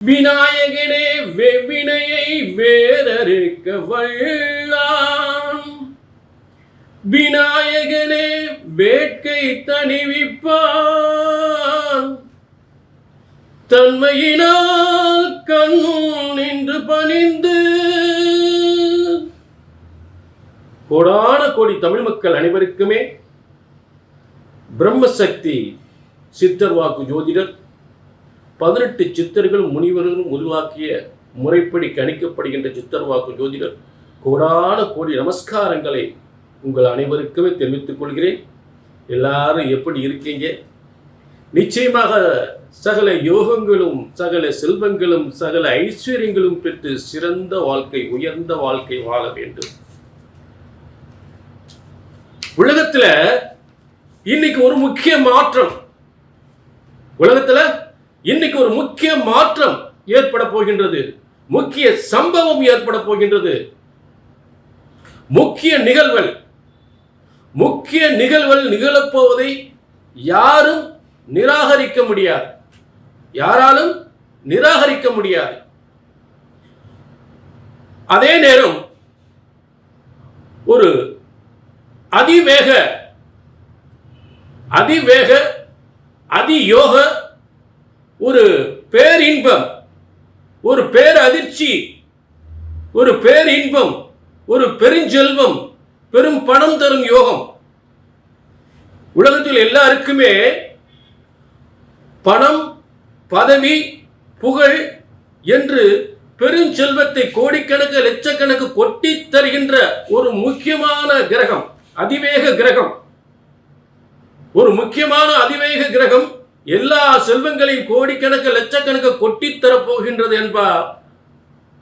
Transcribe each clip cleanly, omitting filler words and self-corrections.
விநாயகனே வெவ்வினையை வேறறுக்க வல்லான். விநாயகனே வேட்கை தணிவிப்பான். தன்மையினால் கண்ணும் நின்று பணிந்து கோடான கோடி தமிழ் மக்கள் அனைவருக்குமே பிரம்மசக்தி சித்தர் வாக்கு ஜோதிடர் 18 சித்தர்கள் முனிவர்களும் உருவாக்கிய முறைப்படி கணிக்கப்படுகின்ற சித்தர் வாக்கு ஜோதிடர் கோடான கோடி நமஸ்காரங்களை உங்கள் அனைவருக்குமே தெரிவித்துக் கொள்கிறேன். எல்லாரும் எப்படி இருக்கீங்க? நிச்சயமாக சகல யோகங்களும் சகல செல்வங்களும் சகல ஐஸ்வர்யங்களும் பெற்று சிறந்த வாழ்க்கை உயர்ந்த வாழ்க்கை வாழ வேண்டும். உலகத்துல இன்னைக்கு ஒரு முக்கிய மாற்றம் ஏற்பட போகின்றது. முக்கிய சம்பவம் ஏற்பட போகின்றது. முக்கிய நிகழ்வுகள் நிகழப்போவதை யாரும் நிராகரிக்க முடியாது. அதே நேரம் ஒரு அதியோக ஒரு பேரின்பம், ஒரு பேரதிர்ச்சி, ஒரு பேரின்பம், ஒரு பெருஞ்செல்வம், பெரும் பணம் தரும் யோகம். உலகத்தில் எல்லாருக்குமே பணம், பதவி, புகழ் என்று பெருஞ்செல்வத்தை கோடிக்கணக்கு லட்சக்கணக்கு கொட்டி தருகின்ற ஒரு முக்கியமான கிரகம் அதிவேக கிரகம். ஒரு முக்கியமான அதிவேக கிரகம் எல்லா செல்வங்களையும் கோடிக்கணக்கு லட்சக்கணக்கு கொட்டித்தரப் போகின்றது என்பார்.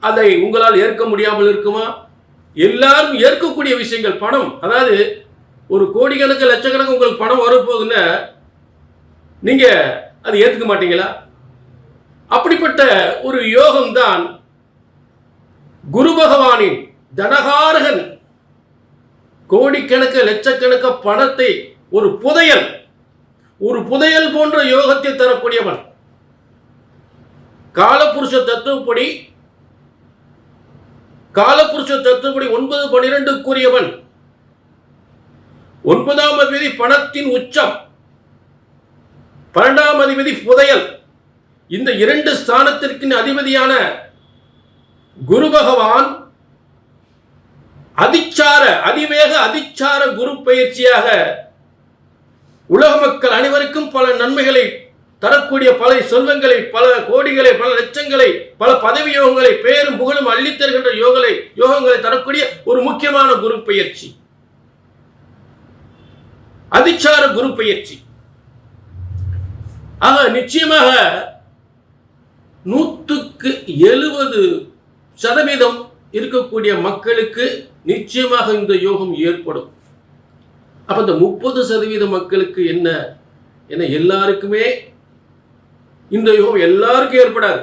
அதை உங்களால் ஏற்க முடியாமல் இருக்குமா? எல்லாரும் ஏற்கக்கூடிய விஷயங்கள் பணம். அதாவது ஒரு கோடிக்கணக்கு லட்சக்கணக்கு உங்களுக்கு பணம் வரப்போகுதுன்னா நீங்க அதை ஏற்றுக்க மாட்டீங்களா? அப்படிப்பட்ட ஒரு யோகம்தான் குரு பகவானின் தனகாரகன். கோடிக்கணக்கு லட்சக்கணக்கு பணத்தை ஒரு புதையல் போன்ற யோகத்தை தரக்கூடியவன். காலபுருஷ தத்துவப்படி 9-12 9ஆம் அதிபதி பணத்தின் உச்சம், 12ஆம் அதிபதி புதையல். இந்த 2 ஸ்தானத்திற்கு அதிபதியான குரு பகவான் அதிவேக அதிச்சார குரு பயிற்சியாக உலக மக்கள் அனைவருக்கும் பல நன்மைகளை தரக்கூடிய பல செல்வங்களை, பல கோடிகளை, பல லட்சங்களை, பல பதவி யோகங்களை, பேரும் புகழும் அள்ளித்தருகின்ற யோகங்களை தரக்கூடிய ஒரு முக்கியமான குரு பயிற்சி, அதிச்சார குரு பயிற்சி. ஆக நிச்சயமாக 170% இருக்கக்கூடிய மக்களுக்கு நிச்சயமாக இந்த யோகம் ஏற்படும். அப்ப இந்த 30% மக்களுக்கு என்ன எல்லாருக்குமே இந்த யோகம் எல்லாருக்கும் ஏற்படாது.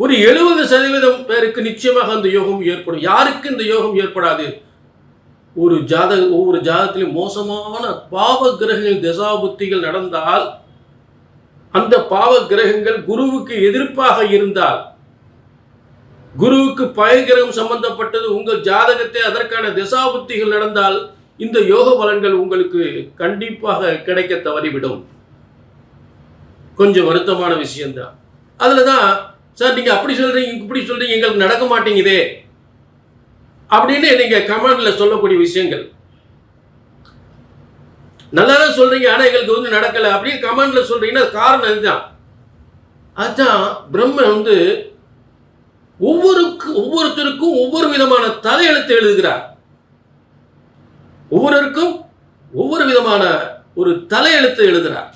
ஒரு 70% பேருக்கு நிச்சயமாக அந்த யோகம் ஏற்படும். யாருக்கு இந்த யோகம் ஏற்படாது? ஒவ்வொரு ஜாதகத்திலும் மோசமான பாவ கிரகங்கள் தசாபுத்திகள் நடந்தால், அந்த பாவ கிரகங்கள் குருவுக்கு எதிர்ப்பாக இருந்தால், குருவுக்கு பயகிரகம் சம்பந்தப்பட்டது உங்கள் ஜாதகத்தை அதற்கான தசாபுத்திகள் நடந்தால் இந்த யோக பலன்கள் உங்களுக்கு கண்டிப்பாக கிடைக்க தவறிவிடும். கொஞ்சம் வருத்தமான விஷயம்தான். அதுலதான் சார் நீங்க அப்படி சொல்றீங்க இப்படி சொல்றீங்க எங்களுக்கு நடக்க மாட்டேங்குதே அப்படின்னு நீங்க கமெண்ட்ல சொல்லக்கூடிய விஷயங்கள். நல்லாதான் சொல்றீங்க ஆனா எங்களுக்கு நடக்கல அப்படின்னு கமெண்ட்ல சொல்றீங்கன்னா காரணம் இதுதான். அதுதான் பிரம்மன் ஒவ்வொருத்தருக்கும் ஒவ்வொரு விதமான தலையெழுத்து எழுதுகிறார். ஒவ்வொருவருக்கும் ஒவ்வொரு விதமான ஒரு தலையெழுத்து எழுதுகிறார்.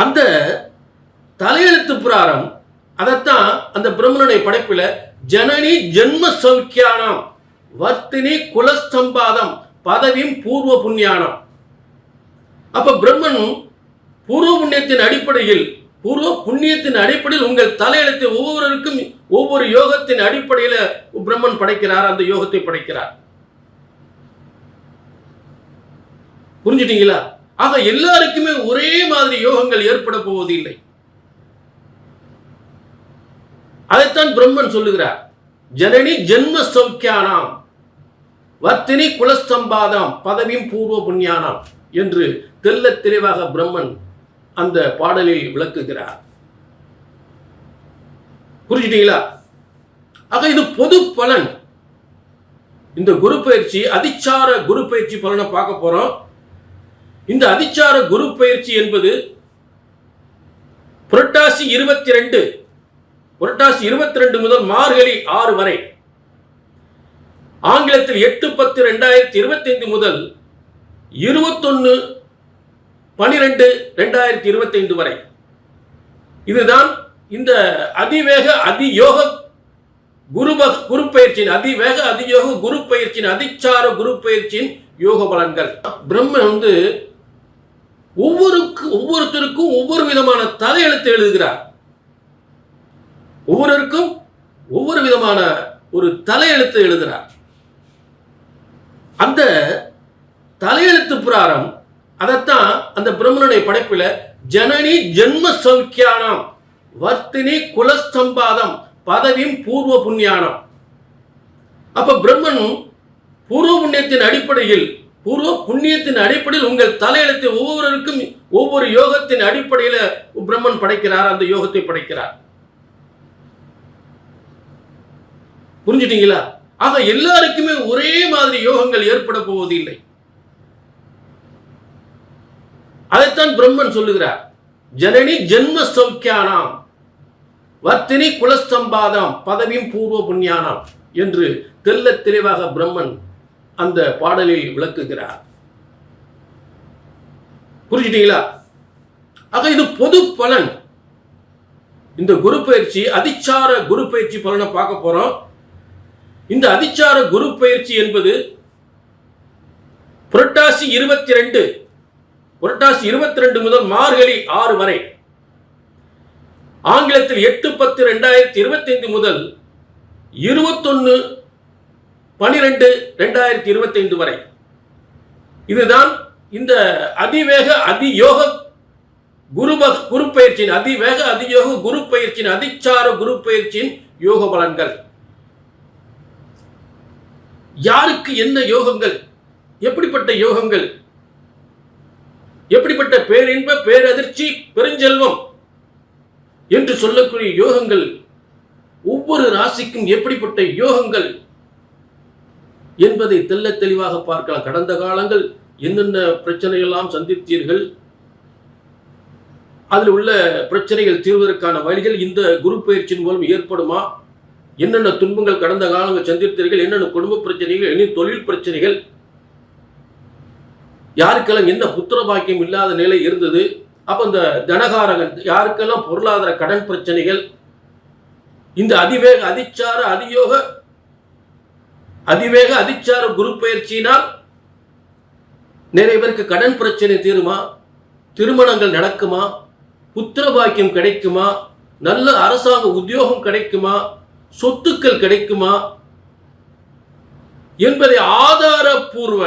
அந்த தலையெழுத்து பிரகாரம் அதைத்தான் அந்த பிரம்மனுடைய படைப்புல ஜனனி ஜென்ம சௌக்கியானம் வர்த்தினி குலஸ்தம்பாதம் பதவியும் பூர்வ புண்ணியானம். அப்ப பிரம்மன் பூர்வ புண்ணியத்தின் அடிப்படையில் உங்கள் தலையெழுத்தை ஒவ்வொருவருக்கும் ஒவ்வொரு யோகத்தின் அடிப்படையில் பிரம்மன் படைக்கிறார். அந்த யோகத்தை படைக்கிறார். புரிஞ்சுட்டீங்களா? ஆக எல்லாருக்குமே ஒரே மாதிரி யோகங்கள் ஏற்பட போவதில்லை. அதைத்தான் பிரம்மன் சொல்லுகிறார். ஜனனி ஜென்ம சௌக்கியானாம் வர்த்தினி குலஸ்தம்பாதாம் பதவியும் பூர்வ புண்ணியானாம் என்று தெல்ல தெளிவாக பிரம்மன் அந்த பாடலில் விளக்குகிறார். புரிஞ்சுட்டீங்களா? ஆக இது பொது பலன். இந்த குரு பயிற்சி அதிச்சார குரு பயிற்சி பலனை பார்க்க போறோம். இந்த அதிச்சார குரு பயிற்சி என்பது புரட்டாசி 22 முதல் மார்கழி 6 வரை, ஆங்கிலத்தில் 8/10/2025 முதல் 21/12/2025 வரை. இதுதான் இந்த அதிவேக அதியோக குரு பயிற்சியின் அதிவேக அதியோக குரு பயிற்சியின் அதிச்சார குரு பயிற்சியின் யோக பலன்கள். பிரம்மன் ஒவ்வொருத்தருக்கும் ஒவ்வொரு விதமான தலையெழுத்து எழுதுகிறார். ஒவ்வொருவருக்கும் ஒவ்வொரு விதமான ஒரு தலையெழுத்து எழுதுகிறார். அந்த தலையெழுத்து பிரகாரம் அதைத்தான் அந்த பிரம்மனுடைய படைப்பில் ஜனனி ஜென்ம சௌக்கியானம் வர்த்தினி குலஸ்தம்பாதம் பதவியும் பூர்வ புண்ணியானம். அப்ப பிரம்மன் பூர்வ புண்ணியத்தின் அடிப்படையில் உங்கள் தலையெழுத்தை ஒவ்வொருவருக்கும் ஒவ்வொரு யோகத்தின் அடிப்படையில் பிரம்மன் படைக்கிறார். அந்த யோகத்தை படைக்கிறார். புரிஞ்சுட்டீங்களா? ஆக எல்லாருக்குமே ஒரே மாதிரி யோகங்கள் ஏற்பட போவதில்லை. அதைத்தான் பிரம்மன் சொல்லுகிறார். ஜனனி ஜென்ம சௌக்கியானாம் வர்த்தினி குலஸ்தம்பாதாம் பதவியும் பூர்வ புண்ணியானாம் என்று தெல்ல தெளிவாக பிரம்மன் அந்த பாடலில் விளக்குகிறார். புரிஞ்சுட்டீங்களா? ஆக இது பொது பலன். இந்த குரு பயிற்சி அதிச்சார குரு பயிற்சி பலனை பார்க்க போறோம். இந்த அதிச்சார குரு பயிற்சி என்பது புரட்டாசி 22 முதல் மார்கழி 6 வரை, ஆங்கிலத்தில் 8/10/2025 முதல் 21/12/2025 வரை. இதுதான் இந்த அதிவேக அதியோக குரு பயிற்சியின் அதிவேக அதியோக குரு பயிற்சியின் அதிச்சார குரு பயிற்சியின் யோக பலன்கள். யாருக்கு என்ன யோகங்கள், எப்படிப்பட்ட யோகங்கள், எப்படிப்பட்ட பேரின்ப பேரதிர்ச்சி பெருஞ்செல்வம் என்று சொல்லக்கூடிய யோகங்கள், ஒவ்வொரு ராசிக்கும் எப்படிப்பட்ட யோகங்கள் என்பதை தெல்ல தெளிவாக பார்க்கலாம். கடந்த காலங்கள் என்னென்ன பிரச்சனையெல்லாம் சந்தித்தீர்கள், அதில் உள்ள பிரச்சனைகள் தீர்வதற்கான வழிகள் இந்த குரு பயிற்சியின் மூலம் ஏற்படுமா, என்னென்ன துன்பங்கள் கடந்த காலங்கள் சந்தித்தீர்கள், என்னென்ன குடும்ப பிரச்சனைகள், என்ன தொழில் பிரச்சனைகள், யாருக்கெல்லாம் என்ன புத்திர பாக்கியம் இல்லாத நிலை இருந்தது, அப்ப இந்த தனகாரகன் யாருக்கெல்லாம் பொருளாதார கடன் பிரச்சனைகள், இந்த அதிவேக அதிச்சார குரு பயிற்சியினால் நிறைய பேருக்கு கடன் பிரச்சனை தீருமா, திருமணங்கள் நடக்குமா, புத்திர பாக்கியம் கிடைக்குமா, நல்ல அரசாங்க உத்தியோகம் கிடைக்குமா, சொத்துக்கள் கிடைக்குமா என்பதை ஆதாரப்பூர்வ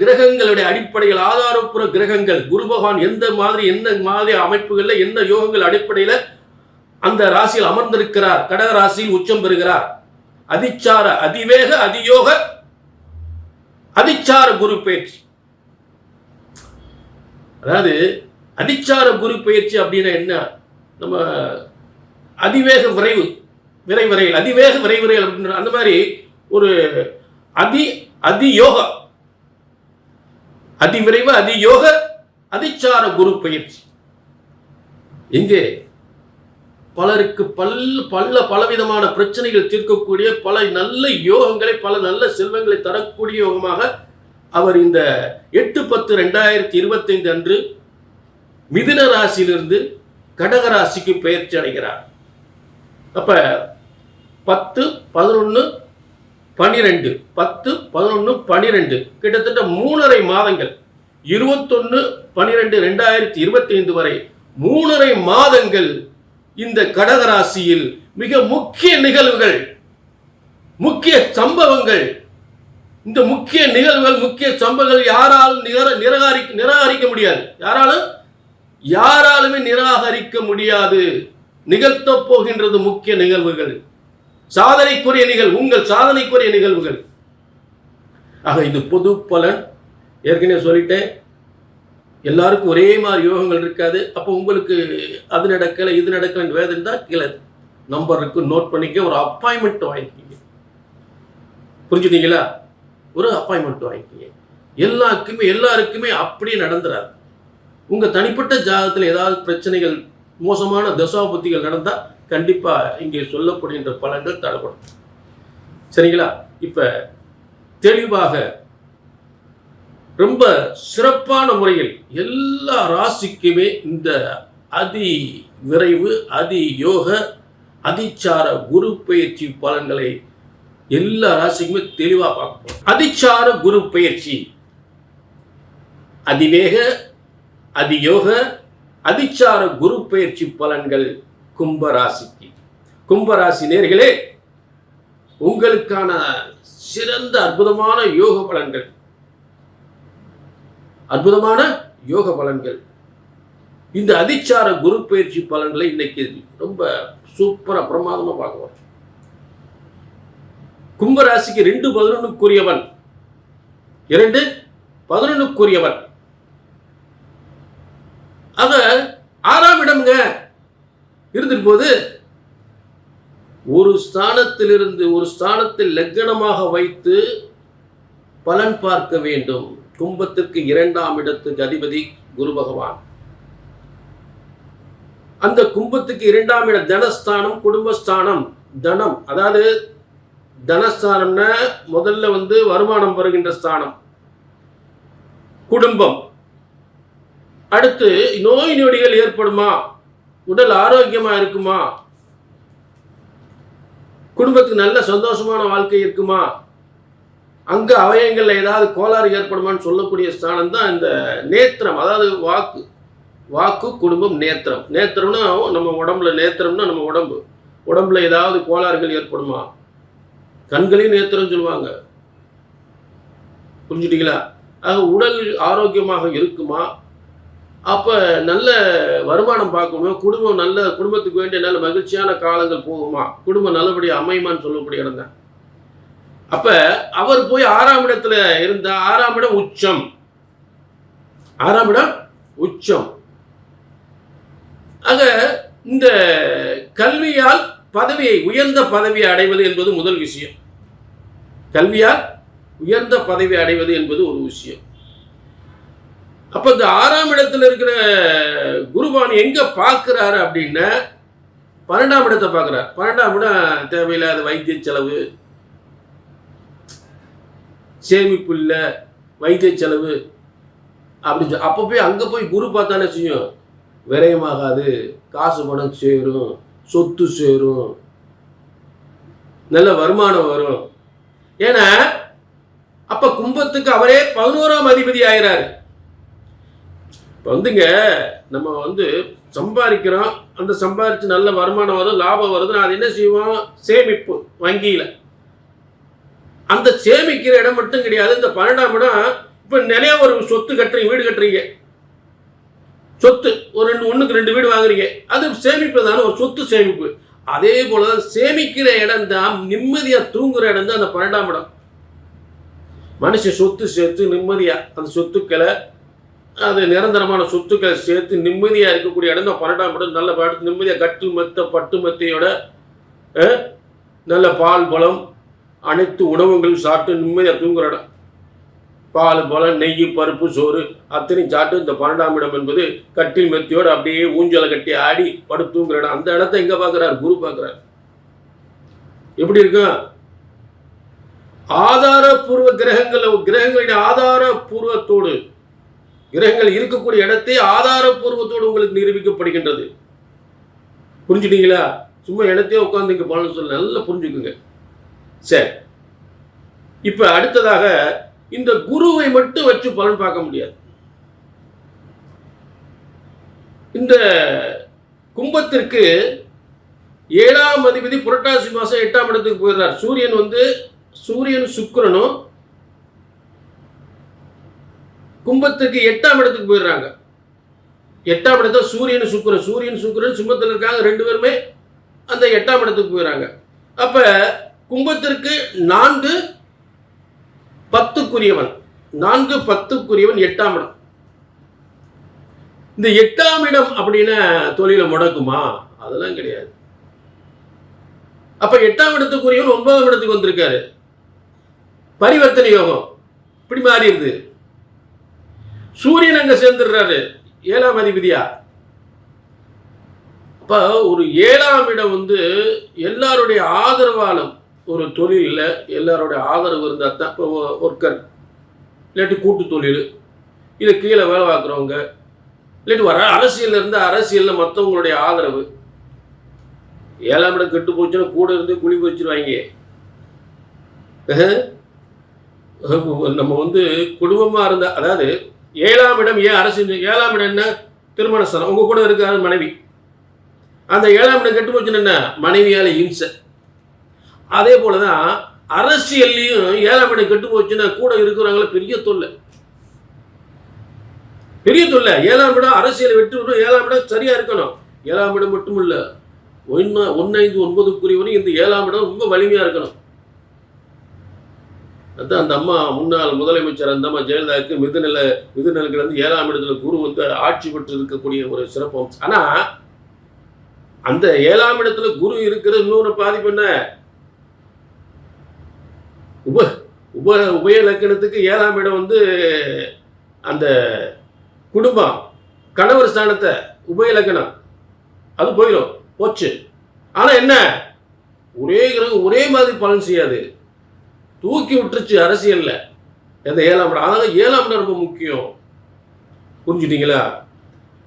கிரகங்களுடைய அடிப்படையில், ஆதாரப்பூர்வ கிரகங்கள் குரு பகவான் எந்த மாதிரி அமைப்புகள்ல என்ன யோகங்கள் அடிப்படையில் அந்த ராசியில் அமர்ந்திருக்கிறார், கடக ராசியில் உச்சம் பெறுகிறார். அதிச்சார அதிவேக அதியோக அதிச்சார குரு பயிற்சி. அதாவது அதிச்சார குரு பயிற்சி அப்படின்னா என்ன, நம்ம அதிவேக விரைவிரையில் அதிவேக விரைவிரையில் அப்படின்ற அந்த மாதிரி ஒரு அதியோக அதிவிரைவு அதியோக அதிச்சார குரு பயிற்சி. இங்கே பலருக்கு பலவிதமான பிரச்சனைகள் தீர்க்கக்கூடிய பல நல்ல யோகங்களை, பல நல்ல செல்வங்களை தரக்கூடிய யோகமாக அவர் இந்த 8/10/2025 அன்று மிதுன ராசியிலிருந்து கடக ராசிக்கு பயிற்சி அடைகிறார். அப்ப 10/11/12 கிட்டத்தட்ட 3.5 மாதங்கள், 21/12/2025 வரை 3.5 மாதங்கள் இந்த கடக ராசியில் மிக முக்கிய நிகழ்வுகள், முக்கிய சம்பவங்கள். இந்த முக்கிய நிகழ்வுகள், முக்கிய சம்பவங்கள் யாராலும் நிராகரிக்க முடியாது. யாராலுமே நிராகரிக்க முடியாது. நிகழ்த்தப் போகின்றது முக்கிய நிகழ்வுகள், சாதனைக்குரிய நிகழ்வு, உங்கள் சாதனைக்குரிய நிகழ்வுகள். ஆக இது பொது பலன். ஏற்கனவே சொல்லிட்டேன், எல்லாருக்கும் ஒரே மாதிரி யோகங்கள் இருக்காது. அப்போ உங்களுக்கு அது நடக்கலை இது நடக்கலைன்னு வேதம் இருந்தால் கீழே நம்பர் இருக்கு, நோட் பண்ணிக்க, ஒரு அப்பாயின்மெண்ட் வாங்கிக்கிங்க. புரிஞ்சுட்டீங்களா? ஒரு அப்பாயின்மெண்ட் வாங்கிக்கிங்க. எல்லாருக்குமே அப்படியே நடந்துடாது. உங்க தனிப்பட்ட ஜாதகத்தில் ஏதாவது பிரச்சனைகள், மோசமான தசாபுத்திகள் நடந்தால் கண்டிப்பா இங்கே சொல்லப்படுகின்ற பலன்கள் தடைப்படும். சரிங்களா? இப்ப தெளிவாக ரொம்ப சிறப்பான முறையில் எல்லா ராசிக்குமே இந்த அதி விரைவு, அதி யோக, அதிச்சார குரு பயிற்சி பலன்களை எல்லா ராசிக்குமே தெளிவா பார்ப்போம். அதிச்சார குரு பயிற்சி, அதிவேக, அதியோக, அதிச்சார குரு பயிற்சி பலன்கள் கும்பராசிக்கு. கும்பராசி நேர்களே, உங்களுக்கான சிறந்த அற்புதமான யோக பலன்கள், அற்புதமான யோக பலன்கள். இந்த அதிச்சார குரு பயிற்சி பலன்களை இன்னைக்கு ரொம்ப சூப்பரா பிரமாதமா பார்க்கலாம். கும்பராசிக்கு 2-11 2-11 அத 6ஆம் இடம்ங்க இருந்துட்டு போது ஒரு ஸ்தானத்திலிருந்து ஒரு ஸ்தானத்தில் லக்னமாக வைத்து பலன் பார்க்க வேண்டும். கும்பத்திற்கு 2ஆம் இடத்துக்கு அதிபதி குரு பகவான். அந்த கும்பத்துக்கு 2ஆம் இடம் தனஸ்தானம், குடும்பஸ்தானம், தனம். அதாவது தனஸ்தானம்னா முதல்ல வருமானம் வருகின்ற ஸ்தானம், குடும்பம். அடுத்து நோய் நொடிகள் ஏற்படுமா, உடல் ஆரோக்கியமா இருக்குமா, குடும்பத்துக்கு நல்ல சந்தோஷமான வாழ்க்கை இருக்குமா, அங்க அவயங்கள்ல ஏதாவது கோளாறு ஏற்படுமான்னு சொல்லக்கூடிய ஸ்தானம் தான் இந்த நேத்திரம். அதாவது வாக்கு குடும்பம் நேத்திரம். நேத்திரம்னா நம்ம உடம்புல, நேத்திரம்னா நம்ம உடம்புல ஏதாவது கோளாறுகள் ஏற்படுமா, கண்களையும் நேத்திரம் சொல்லுவாங்க. புரிஞ்சுட்டீங்களா? ஆக உடல் ஆரோக்கியமாக இருக்குமா, அப்ப நல்ல வருமானம் பார்க்கணும், குடும்பத்துக்கு வேண்டிய நல்ல மகிழ்ச்சியான காலங்கள் போகுமா, குடும்பம் நல்லபடியாக அமையுமான்னு சொல்லக்கூடிய இடம் தான். அப்ப அவர் போய் 6ஆம் இடத்துல இருந்த 6ஆம் இடம் உச்சம். 6ஆம் இடம் உச்சம். ஆக இந்த கல்வியால் உயர்ந்த பதவியை அடைவது என்பது முதல் விஷயம். கல்வியால் உயர்ந்த பதவி அடைவது என்பது ஒரு விஷயம். அப்ப இந்த 6ஆம் இடத்துல இருக்கிற குருபான் எங்க பார்க்கிறாரு அப்படின்னா 12ஆம் இடத்தை பார்க்கிறார். 12ஆம் இடம் தேவையில்லாத வைத்திய செலவு, சேமிப்பு இல்லை, வைத்திய செலவு அப்படின்னு அப்போ போய் அங்கே போய் குரு பார்த்தானே செய்யும், விரயமாகாது, காசு பணம் சேரும், சொத்து சேரும், நல்ல வருமானம் வரும். ஏன்னா அப்ப கும்பத்துக்கு அவரே 11ஆம் அதிபதி ஆகிறாரு. இப்போ நம்ம சம்பாதிக்கிறோம், அந்த சம்பாதிச்சு நல்ல வருமானம் வரும், லாபம் வருதுன்னா அது என்ன செய்வோம், சேமிப்பு வங்கியில். அந்த சேமிக்கிற இடம் மட்டும் கிடையாது. இந்த 12ஆம் இடம் இப்போ நிறைய ஒரு சொத்து கட்டுறீங்க, வீடு கட்டுறீங்க, சொத்து ஒரு 1க்கு 2 வீடு வாங்குறீங்க, அது சேமிப்பு தானே, ஒரு சொத்து சேமிப்பு. அதே போல சேமிக்கிற இடம் தான், நிம்மதியா தூங்குற இடம் தான் அந்த 12ஆம் இடம். மனுஷன் சொத்து சேர்த்து நிம்மதியா அந்த சொத்துக்களை, அது நிரந்தரமான சொத்துக்களை சேர்த்து நிம்மதியா இருக்கக்கூடிய இடம் தான் 12ஆம் இடம். நல்ல பாட்டு நிம்மதியா கட்டு மெத்த பட்டு மெத்தையோட நல்ல பால் பழம் அனைத்து உணவுகளும் சாப்பிட்டு நிம்மதியா தூங்குற இடம். பால் பழம் நெய் பருப்பு சோறு அத்தனையும் சாப்பிட்டு இந்த 12ஆம் இடம் என்பது கட்டில் மெத்தியோடு அப்படியே ஊஞ்சலை கட்டி ஆடி படுத்து தூங்குற இடம். அந்த இடத்த எங்க பார்க்கிறார், குரு பார்க்கிறார். எப்படி இருக்கும், ஆதாரபூர்வ கிரகங்களின் ஆதாரபூர்வத்தோடு, கிரகங்கள் இருக்கக்கூடிய இடத்தை ஆதாரபூர்வத்தோடு உங்களுக்கு நிரூபிக்கப்படுகின்றது. புரிஞ்சுட்டீங்களா? சும்மா இடத்தையே உட்காந்து இங்க பலன் சொல்ல, நல்லா புரிஞ்சுக்குங்க. சரி, இப்ப அடுத்ததாக இந்த குருவை மட்டும் வச்சு பலன் பார்க்க முடியாது. இந்த கும்பத்திற்கு 7ஆம் அதிபதி புரட்டாசி மாசம் 8ஆம் இடத்துக்கு போயிடுறார். சூரியன் சுக்கிரனும் கும்பத்துக்கு 8ஆம் இடத்துக்கு போயிடுறாங்க. 8ஆம் இடத்துல சூரியன் சுக்கிரன் சிம்மத்தில் இருக்காங்க, 2 பேருமே அந்த 8ஆம் இடத்துக்கு போயிடறாங்க. அப்ப கும்பத்திற்கு 4 10க்குரியவன் 8ஆம் இடம். இந்த 8ஆம் இடம் அப்படின்னா தொழிலை முடக்குமா? அதெல்லாம் கிடையாது. அப்ப 8ஆம் இடத்துக்குரியவன் 9ஆம் இடத்துக்கு வந்திருக்காரு. பரிவர்த்தனை யோகம் இப்படி மாறிடுது. சூரியன் அங்க சேர்ந்துடுறாரு 7ஆம் அதிபதியா. அப்ப ஒரு 7ஆம் இடம் எல்லாருடைய ஆதரவாலும் ஒரு தொழில எல்லாருடைய ஆதரவு இருந்தா தான். இப்போ ஒர்க்கர் இல்லாட்டி கூட்டு தொழில், இல்லை கீழே வேலை பார்க்குறவங்க, இல்லாட்டி அரசியல் இருந்தால் அரசியலில் மற்றவங்களுடைய ஆதரவு. 7ஆம் இடம் கெட்டு போச்சுன்னா கூட இருந்து குழி வச்சிருவாங்க. நம்ம குடும்பமாக இருந்தால், அதாவது 7ஆம் இடம் ஏன் அரசியல், 7ஆம் இடம் என்ன? திருமண ஸ்தானம். உங்க கூட இருக்காரு மனைவி, அந்த 7ஆம் இடம் கெட்டு போச்சுன்னு என்ன? மனைவியால இம்சை. அதே போலதான் அரசியல்லையும் 7ஆம் இடம் கெட்டு போச்சுன்னா கூட இருக்கிறவங்கள பெரிய தொல்லை. 7ஆம் இடம் அரசியலை வெற்றி விடும். 7ஆம் இடம் சரியா இருக்கணும். 7ஆம் இடம் மட்டும் இல்ல, 1, 5, 9க்குரியவரையும் இந்த 7ஆம் இடம் ரொம்ப வலிமையா இருக்கணும். அதான் அந்த அம்மா முன்னாள் முதலமைச்சர் அந்த அம்மா ஜெயலலிதாவுக்கு மிதுநிலங்கள் 7ஆம் இடத்துல குரு ஆட்சி பெற்று இருக்கக்கூடிய ஒரு சிறப்பு அம்சம். ஆனா அந்த 7ஆம் இடத்துல குரு இருக்கிற இன்னொரு பாதிப்பு என்ன? உபய லக்கணத்துக்கு 7ஆம் இடம் அந்த குடும்பம் கணவர் ஸ்தானத்தை உபய லக்கணம் அது போச்சு. ஆனா என்ன, ஒரே கிரகம் ஒரே மாதிரி பலன் செய்யாது, தூக்கி விட்டுருச்சு அரசியல்ல அந்த 7ஆம் இடம். அதனால 7ஆம் இடம் ரொம்ப முக்கியம். புரிஞ்சுட்டீங்களா?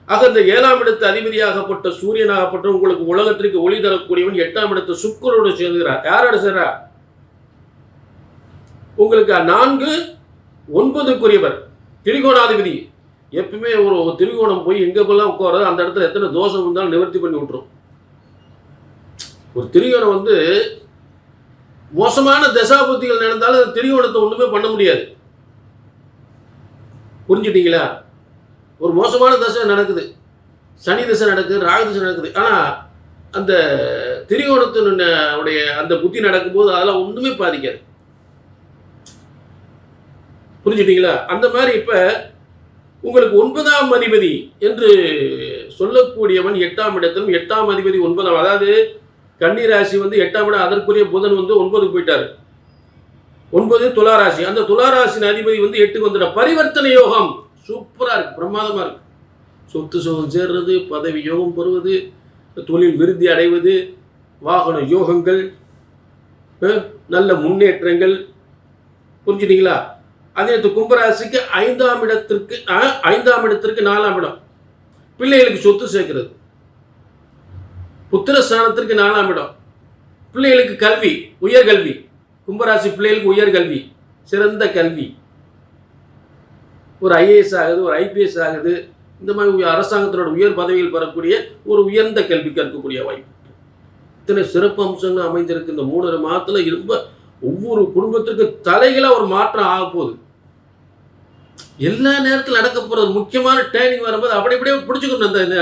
ஆக இந்த 7ஆம் இடத்து அதிபதியாகப்பட்ட சூரியனாகப்பட்ட உங்களுக்கு உலகத்திற்கு ஒளி தரக்கூடியவன் 8ஆம் இடத்தை சுக்கிரனோடு சேர்ந்துகிறார். யாரோட சேர்றா? உங்களுக்கு 4, 9க்குரியவர் திரிகோணாதிபதி. எப்பவுமே ஒரு திரிகோணம் போய் எங்க போலாம் உட்கார அந்த இடத்துல எத்தனை தோஷம் இருந்தாலும் நிவர்த்தி பண்ணி விட்டுரும். ஒரு திரிகோணம் மோசமான தசாபுத்திகள் நடந்தாலும் திரிகோணத்தை ஒண்ணுமே பண்ண முடியாது. புரிஞ்சுட்டீங்களா? ஒரு மோசமான தசை நடக்குது, சனி தசை நடக்குது, ராகு தசை நடக்குது, ஆனா அந்த திரிகோணத்தினுடைய அந்த புத்தி நடக்கும்போது அதெல்லாம் ஒண்ணுமே பாதிக்காது. புரிஞ்சுட்டீங்களா? அந்த மாதிரி இப்ப உங்களுக்கு 9ஆம் அதிபதி என்று சொல்லக்கூடியவன் 8ஆம் இடத்திலும் 8ஆம் அதிபதி 9ஆம், அதாவது கன்னிராசி 8ஆம் இடம், அதற்குரிய புதன் 9க்கு போயிட்டாரு. 9 துளாராசி. அந்த துளாராசின் அதிபதி 8க்கு வந்துட. பரிவர்த்தனை யோகம் சூப்பரா இருக்கு, பிரமாதமா இருக்கு. சொத்து சுகம் சேர்றது, பதவி யோகம் பெறுவது, தொழில் விருத்தி அடைவது, வாகன யோகங்கள், நல்ல முன்னேற்றங்கள். புரிஞ்சுட்டீங்களா? அதே கும்பராசிக்கு 5ஆம் இடத்திற்கு 4ஆம் இடம், பிள்ளைகளுக்கு சொத்து சேர்க்கிறது. புத்திரஸ்தானத்திற்கு 4ஆம் இடம், பிள்ளைகளுக்கு கல்வி, உயர்கல்வி. கும்பராசி பிள்ளைகளுக்கு உயர்கல்வி, சிறந்த கல்வி, ஒரு IAS ஆகுது, ஒரு IPS ஆகுது, இந்த மாதிரி அரசாங்கத்தினோட உயர் பதவியில் பெறக்கூடிய ஒரு உயர்ந்த கல்வி கற்கக்கூடிய வாய்ப்பு. இத்தனை சிறப்பு அம்சங்கள் அமைந்திருக்கு இந்த 3.5 மாதத்துல. ரொம்ப ஒவ்வொரு குடும்பத்திற்கு தலைகளா ஒரு மாற்றம் ஆக போகுது. எல்லா நேரத்தில் நடக்க போறது முக்கியமான டேர்னிங் வரும்போது அப்படியே பிடிச்சுக்கணும், அந்த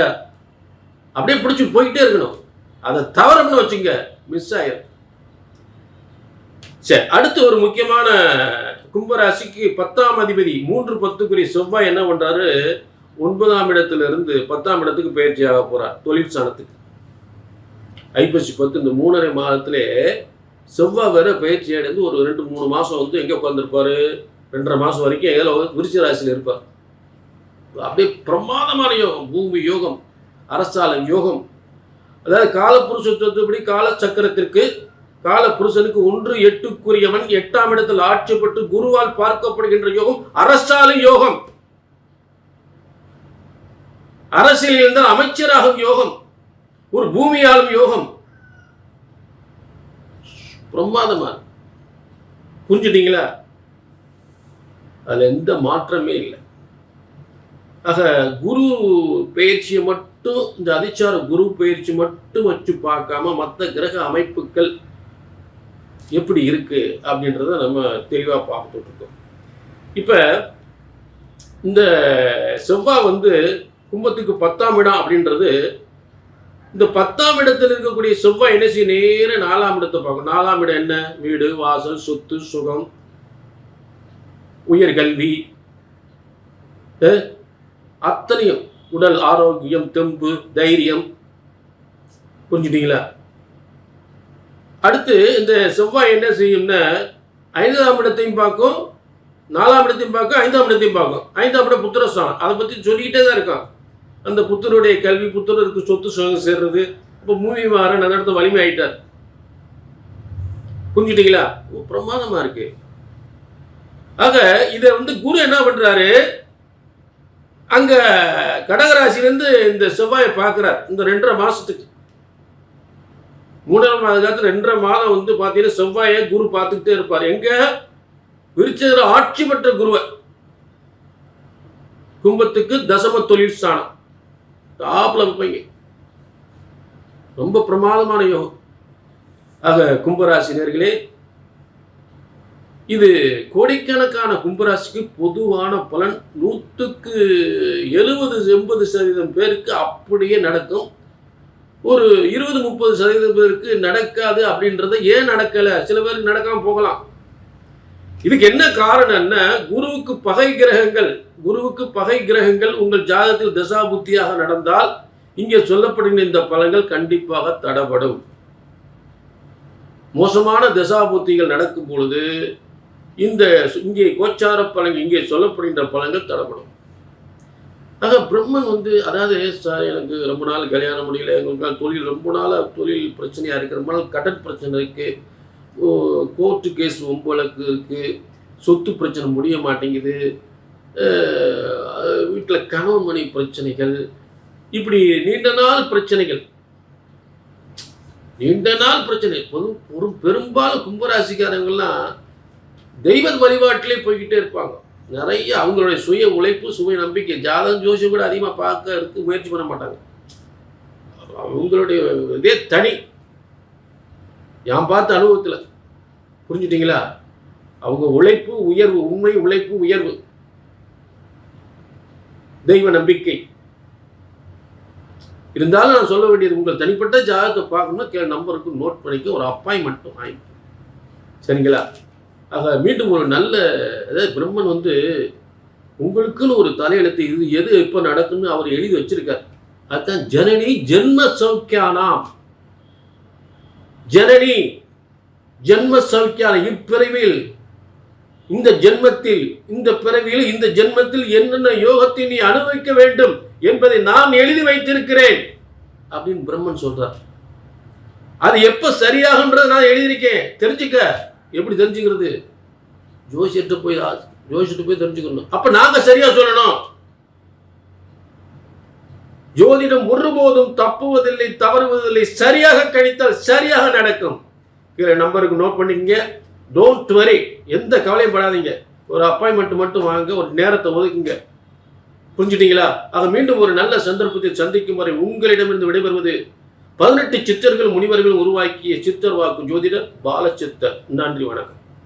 அப்படியே பிடிச்சி போயிட்டே இருக்கணும். அதை தவறம்னு வச்சுங்க, மிஸ் ஆயிரும். சரி, அடுத்து ஒரு முக்கியமான கும்பராசிக்கு 10ஆம் அதிபதி 3, 10க்குரிய செவ்வாய் என்ன பண்றாரு? 9ஆம் இடத்திலிருந்து 10ஆம் இடத்துக்கு பயிற்சியாக போறார், தொழில் ஸ்தானத்துக்கு. ஐப்பசி 10 இந்த 3.5 மாதத்திலே செவ்வாய் வேற பயிற்சி அடைந்து ஒரு 2-3 மாசம் எங்க உட்கார்ந்துருப்பாரு? 2.5 மாசம் வரைக்கும் விருச்சிக ராசியில் இருப்பார். அப்படியே பிரமாதமான யோகம், பூமி யோகம், அரசாலம் யோகம். அதாவது காலப்புருஷத்துவப்படி கால சக்கரத்திற்கு காலபுருஷனுக்கு 1, 8க்குரியவன் 8ஆம் இடத்தில் ஆட்சி பெற்று குருவால் பார்க்கப்படுகின்ற யோகம் அரசாலும் யோகம். அரசியலில் இருந்தால் அமைச்சராகும் யோகம், ஒரு பூமியாலும் யோகம். பிரமாதமா. புரிஞ்சுட்டீங்களா? அதுல எந்த மாற்றமே இல்லை. ஆக குரு பயிற்சியை மட்டும், இந்த அதிச்சார குரு பயிற்சி மட்டும் வச்சு பார்க்காம மற்ற கிரக அமைப்புகள் எப்படி இருக்கு அப்படின்றத நம்ம தெளிவா பார்த்துட்டு இருக்கோம். இப்ப இந்த செவ்வாய் கும்பத்துக்கு 10ஆம் இடம் அப்படின்றது, இந்த 10ஆம் இடத்தில் இருக்கக்கூடிய செவ்வாய் என்ன செய்ய நேர 4ஆம் இடத்தை பார்க்கும். 4ஆம் இடம் என்ன? வீடு, வாசல், சொத்து, சுகம், உயர்கல்வி, அத்தனையும், உடல் ஆரோக்கியம், தெம்பு, தைரியம். புரிஞ்சுட்டீங்களா? அடுத்து இந்த செவ்வாய் என்ன செய்யும்னா 5ஆம் இடத்தையும் பார்க்கும், 4ஆம் இடத்தையும் பார்க்கும், 5ஆம் இடத்தையும் பார்க்கும். 5ஆம் இடம் புத்திரஸ்தானம். அதை பற்றி சொல்லிக்கிட்டே தான் இருக்கான். அந்த புத்தருடைய கல்வி, புத்தருக்கு சொத்து சுகம் சேர்றது. இப்போ மூவிமாறன் அந்த இடத்துல வலிமை ஆயிட்டார். புரிஞ்சுட்டீங்களா? பிரமாதமா இருக்கு. ஆக இதை குரு என்ன பண்றாரு, அங்க கடகராசிலிருந்து இந்த செவ்வாயை பார்க்கிறார். இந்த 2.5 மாசத்துக்கு, 3ஆம் மாத காலத்துல 2.5 மாதம் பாத்தீங்கன்னா செவ்வாயை குரு பார்த்துக்கிட்டே இருப்பார். எங்க? விருச்சிகத்துல ஆட்சி பெற்ற குருவை. கும்பத்துக்கு தசம தொழில் ஸ்தானம் டாப்ல வைப்பீங்க. ரொம்ப பிரமாதமான யோகம். ஆக கும்பராசினியர்களே, இது கோடிக்கணக்கான கும்பராசிக்கு பொதுவான பலன். 100க்கு 70-80% பேருக்கு அப்படியே நடக்கும். ஒரு 20-30% பேருக்கு நடக்காது. அப்படின்றத ஏன் நடக்கல, சில பேருக்கு நடக்காம போகலாம். இதுக்கு என்ன காரணம்னா, குருவுக்கு பகை கிரகங்கள் உங்கள் ஜாதகத்தில் தசாபுத்தியாக நடந்தால் இங்கே சொல்லப்படுகிற இந்த பலன்கள் கண்டிப்பாக தடைபடும். மோசமான தசாபுத்திகள் நடக்கும் பொழுது இங்கே கோச்சார பலன், இங்கே சொல்லப்படுகின்ற பலன்கள் தடைபடும். ஆக பிரம்மன் அதாவது சார், எனக்கு ரொம்ப நாள் கல்யாணம் முடியல, எங்களுக்கு தொழில் ரொம்ப நாளாக தொழில் பிரச்சனையாக இருக்குது, ரொம்ப நாள் கடன் பிரச்சனை இருக்குது, கோர்ட்டு கேஸ் வழக்கு இருக்குது, சொத்து பிரச்சனை முடிய மாட்டேங்குது, வீட்டில் கணவன் மனைவி பிரச்சனைகள், இப்படி நீண்ட நாள் பிரச்சனை. பெரும்பாலும் கும்பராசிக்காரங்கள்லாம் தெய்வ வழிபாட்டிலே போய்கிட்டே இருப்பாங்க. நிறைய அவங்களுடைய சுய உழைப்பு, சுய நம்பிக்கை, ஜாதகம் ஜோசியம் கூட அதிகமாக பார்க்க முயற்சி பண்ண மாட்டாங்க. அவங்களுடைய இதே தனி, யான் பார்த்த அனுபவத்தில். புரிஞ்சுட்டீங்களா? அவங்க உழைப்பு உயர்வு, உண்மை உழைப்பு உயர்வு, தெய்வ நம்பிக்கை இருந்தாலும் நான் சொல்ல வேண்டியது, உங்கள் தனிப்பட்ட ஜாதகத்தை பார்க்கணும்னா நம்பருக்கு நோட் பண்ணிக்க, ஒரு அப்பாயின்மெண்ட் வாங்கி. சரிங்களா? ஆக மீண்டும் ஒரு நல்ல, அதாவது பிரம்மன் உங்களுக்குன்னு ஒரு தலையெழுத்து, இது எது எப்போ நடக்குன்னு அவர் எழுதி வச்சிருக்கார். அதுதான் ஜனனி ஜென்ம சௌக்கியானாம். ஜனனி ஜென்ம சௌக்கியான, இப்பிறவியில், இந்த ஜென்மத்தில், இந்த பிறவியில், இந்த ஜென்மத்தில் என்னென்ன யோகத்தை நீ அனுபவிக்க வேண்டும் என்பதை நான் எழுதி வைத்திருக்கிறேன் அப்படின்னு பிரம்மன் சொல்றார். அது எப்ப சரியாகன்றதை நான் எழுதியிருக்கேன், தெரிஞ்சுக்க. எப்படி தெரிஞ்சுக்கிறது? ஜோசியத்தை போய் தெரிஞ்சுக்கணும். அப்ப நாங்க சரியா சொல்லணும். ஜோதிடம் ஒருபோதும் தப்புவதில்லை, தவறுவதில்லை. சரியாக கணித்தால் சரியாக நடக்கும். நம்பருக்கு நோட் பண்ணிக்கங்க. டோன்ட் வரி, எந்த கவலையும் படாதீங்க. ஒரு அப்பாயின்மெண்ட் மட்டும் வாங்க, ஒரு நேரத்தை ஒதுக்குங்க. புரிஞ்சுட்டீங்களா? ஆக மீண்டும் ஒரு நல்ல சந்தர்ப்பத்தில் சந்திக்கும் வரை உங்களிடமிருந்து விடைபெறுவது 18 சித்தர்கள் முனிவர்கள் உருவாக்கிய சித்தர் வாக்கு ஜோதிடர் பாலச்சித்தர். நன்றி, வணக்கம்.